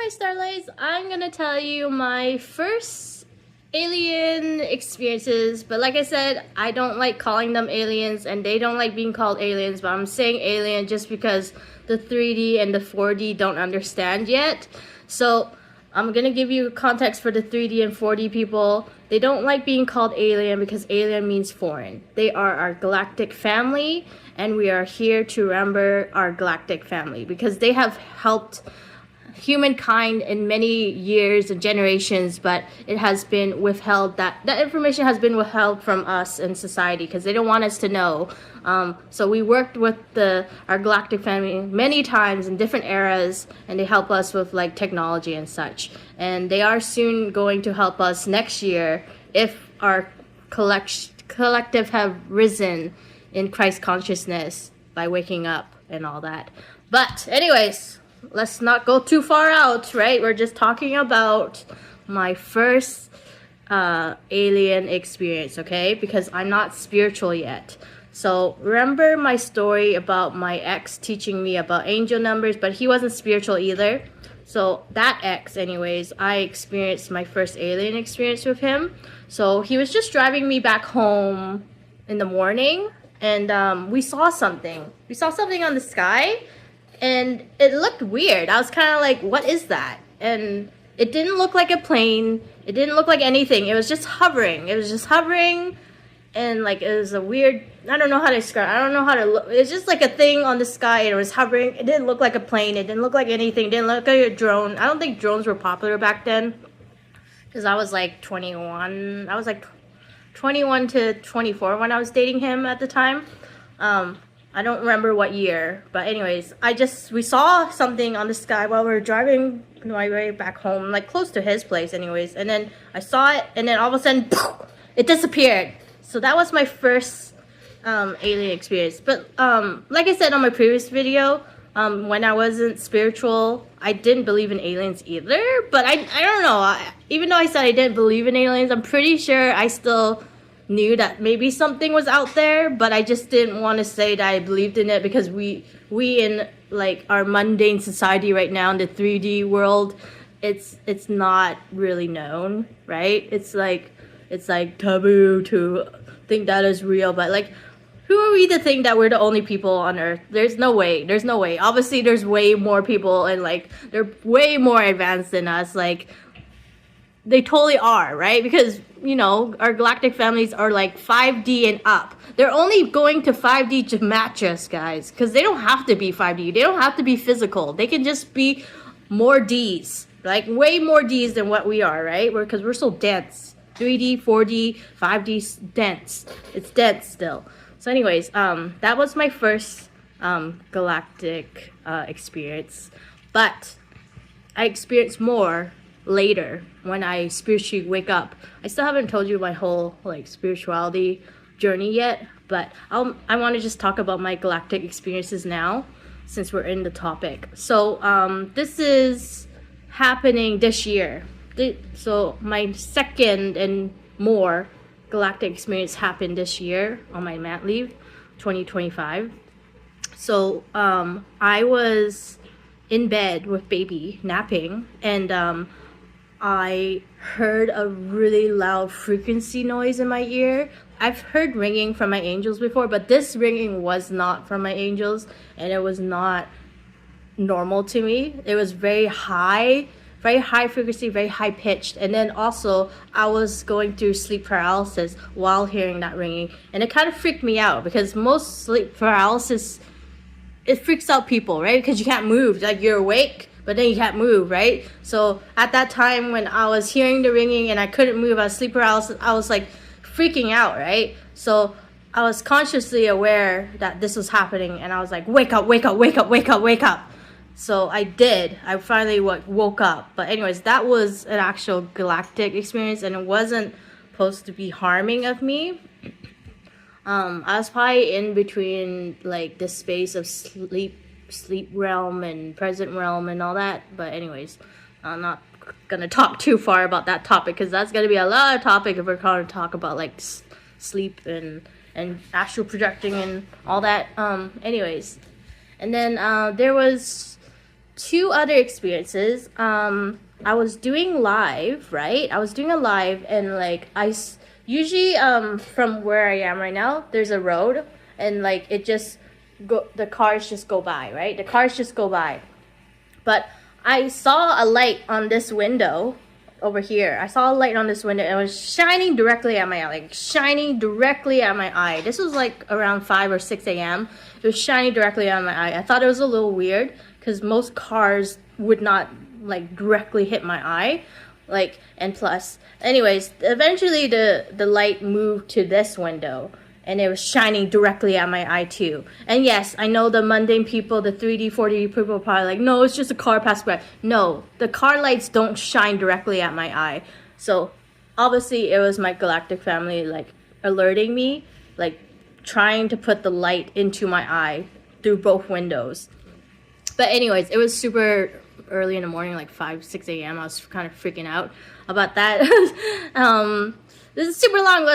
my Starlights, I'm gonna tell you my first alien experiences, but like I said, I don't like calling them aliens and they don't like being called aliens, but I'm saying alien just because the 3D and the 4D don't understand yet. So I'm gonna give you context for the 3D and 4D people. They don't like being called alien because alien means foreign. They are our galactic family, and we are here to remember our galactic family because they have helped humankind in many years and generations, but it has been withheld. That information has been withheld from us in society because they don't want us to know. So we worked with our galactic family many times in different eras, and they help us with like technology and such. And they are soon going to help us next year if our collective have risen in Christ consciousness by waking up and all that. But anyways, let's not go too far out, right? We're just talking about my first alien experience, okay? Because I'm not spiritual yet. So remember my story about my ex teaching me about angel numbers, but he wasn't spiritual either. So that ex, anyways, I experienced my first alien experience with him. So he was just driving me back home in the morning, and we saw something. We saw something on the sky, and it looked weird. I was kind of like, what is that? And it didn't look like a plane. It didn't look like anything. It was just hovering. It was just hovering, and like it was a weird, I don't know how to describe it. I don't know how to look. It's just like a thing on the sky, and it was hovering. It didn't look like a plane. It didn't look like anything. It didn't look like a drone. I don't think drones were popular back then because I was like 21. I was like 21 to 24 when I was dating him at the time. I don't remember what year, but anyways, we saw something on the sky while we were driving my way back home, like close to his place anyways, and then I saw it, and then all of a sudden, it disappeared. So that was my first alien experience. But like I said on my previous video, when I wasn't spiritual, I didn't believe in aliens either, but I don't know, even though I said I didn't believe in aliens, I'm pretty sure I still knew that maybe something was out there, but I just didn't want to say that I believed in it because we in like our mundane society right now in the 3D world, it's not really known, right? It's like taboo to think that is real, but like, who are we to think that we're the only people on Earth? There's no way. Obviously, there's way more people, and like they're way more advanced than us. Like, they totally are, right? Because, you know, our galactic families are like 5D and up. They're only going to 5D to match us, guys. Because they don't have to be 5D. They don't have to be physical. They can just be more Ds. Like, way more Ds than what we are, right? Because we're so dense. 3D, 4D, 5D, dense. It's dense still. So anyways, that was my first galactic experience. But I experienced more later when I spiritually wake up. I still haven't told you my whole like spirituality journey yet, but I want to just talk about my galactic experiences now since we're in the topic. So this is happening this year. So my second and more galactic experience happened this year on my mat leave, 2025. So I was in bed with baby napping, and I heard a really loud frequency noise in my ear. I've heard ringing from my angels before, but this ringing was not from my angels, and it was not normal to me. It was very high frequency, very high pitched. And then also I was going through sleep paralysis while hearing that ringing, and it kind of freaked me out because most sleep paralysis, it freaks out people, right? Because you can't move. Like, you're awake, but then you can't move, right? So at that time when I was hearing the ringing and I couldn't move, I was sleep paralysis, I was like freaking out, right? So I was consciously aware that this was happening, and I was like, wake up, wake up, wake up, wake up, wake up. So I did. I finally woke up. But anyways, that was an actual galactic experience, and it wasn't supposed to be harming of me. I was probably in between like the space of sleep realm and present realm and all that. But anyways, I'm not gonna talk too far about that topic because that's gonna be a lot of topic if we're gonna talk about like sleep and astral projecting and all that. Anyways, and then there was two other experiences. I was doing live, right? I was doing a live, and like usually from where I am right now, there's a road, and like it just the cars just go by, right? The cars just go by. But I saw a light on this window over here. I saw a light on this window, and it was shining directly at my eye, like shining directly at my eye. This was like around 5 or 6 a.m. It was shining directly at my eye. I thought it was a little weird because most cars would not like directly hit my eye. Like, and plus, anyways, eventually the light moved to this window, and it was shining directly at my eye too. And yes, I know the mundane people, the 3D, 4D people are probably like, no, it's just a car passing by. No, the car lights don't shine directly at my eye. So obviously it was my galactic family like alerting me, like trying to put the light into my eye through both windows. But anyways, it was super early in the morning, like 5, 6 a.m. I was kind of freaking out about that. This is super long.